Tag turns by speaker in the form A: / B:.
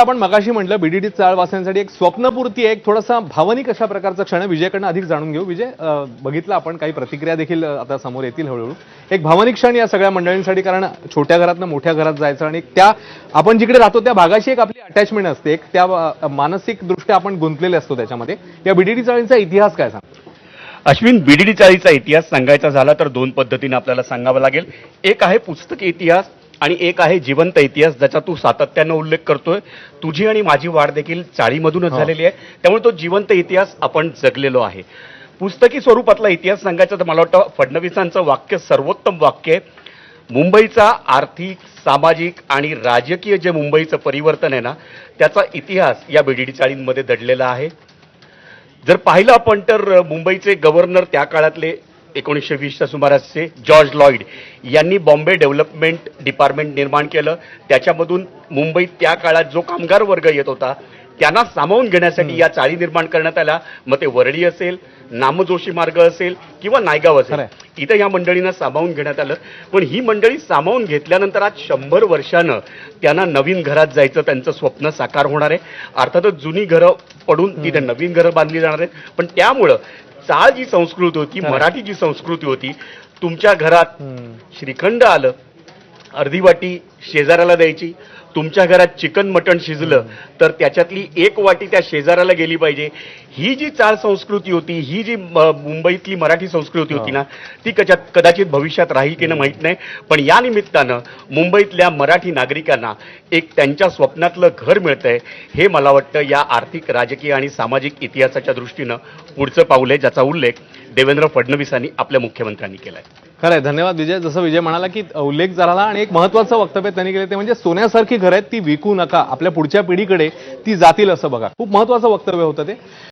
A: आपण मगाशी म्हटलं बीडीडी चाळवासियांसाठी एक स्वप्नपूर्ती आहे, एक थोडासा भावनिक अशा प्रकारचा क्षण आहे. विजयकडनं अधिक जाणून घेऊ. विजय, बघितलं आपण, काही प्रतिक्रिया देखील आता समोर येतील हळूहळू. एक भावनिक क्षण या सगळ्या मंडळींसाठी, कारण छोट्या घरातनं मोठ्या घरात जायचं आणि त्या आपण जिकडे राहतो त्या भागाशी एक आपली अटॅचमेंट असते, एक त्या मानसिकदृष्ट्या आपण गुंतलेले असतो त्याच्यामध्ये. या बीडीडी चाळींचा इतिहास काय सांगतो?
B: अश्विन, बीडीडी चाळीचा इतिहास सांगायचा झाला तर दोन पद्धतीने आपल्याला सांगावं लागेल. एक आहे पुस्तकी इतिहास आणि एक आहे जिवंत इतिहास, ज्याचा तू सातत्यानं उल्लेख करतोय. तुझी आणि माझी वाढ देखील चाळीमधूनच झालेली आहे, त्यामुळे तो जिवंत इतिहास आपण जगलेलो आहे. पुस्तकी स्वरूपातला इतिहास सांगायचा तर मला वाटतं फडणवीसांचं वाक्य सर्वोत्तम वाक्य आहे. मुंबईचा आर्थिक, सामाजिक आणि राजकीय जे मुंबईचं परिवर्तन आहे ना, त्याचा इतिहास या बीडीडी चाळींमध्ये दडलेला आहे. जर पाहिलं आपण तर मुंबईचे गव्हर्नर त्या काळातले 1920च्या सुमारासचे जॉर्ज लॉईड यांनी बॉम्बे डेव्हलपमेंट डिपार्टमेंट निर्माण केलं. त्याच्यामधून मुंबईत त्या काळात जो कामगार वर्ग येत होता त्यांना सामावून घेण्यासाठी या चाळी निर्माण करण्यात आल्या. मग ते वरळी असेल, नामजोशी मार्ग असेल किंवा नायगाव असेल, इथं या मंडळींना सामावून घेण्यात आलं. पण ही मंडळी सामावून घेतल्यानंतर आज 100 वर्षानं त्यांना नवीन घरात जायचं त्यांचं स्वप्न साकार होणार आहे. अर्थातच जुनी घरं पडून तिथे नवीन घरं बांधली जाणार आहेत. पण त्यामुळं चाळ जी संस्कृती होती, मराठी जी संस्कृती होती, तुमच्या घरात श्रीखंड आलं, अर्धी वाटी शेजाऱ्याला द्यायची. तुमच्या घरात चिकन मटण शिजलं तर त्याच्यातली एक वाटी त्या शेजाऱ्याला गेली पाहिजे. ही जी चाळ संस्कृती होती, ही जी मुंबईतली मराठी संस्कृती होती ना, ती कदाचित भविष्यात राहील की नाही माहीत नाही. पण या निमित्तानं मुंबईतल्या मराठी नागरिकांना एक त्यांच्या स्वप्नातलं घर मिळतंय, हे मला वाटतं या आर्थिक, राजकीय आणि सामाजिक इतिहासाच्या दृष्टीनं पुढचं पाऊल आहे, ज्याचा उल्लेख देवेंद्र फडणवीसांनी आपल्या मुख्यमंत्र्यांनी केलाय.
A: खरंय, धन्यवाद विजय. जसं विजय म्हणाला की उल्लेख झाला आणि एक महत्वाचं वक्तव्य त्यांनी केलं, ते म्हणजे सोन्यासारखी घर आहेत, ती विकू नका, आपल्या पुढच्या पिढीकडे ती जातील असं बघा. खूप महत्वाचं वक्तव्य होतं ते.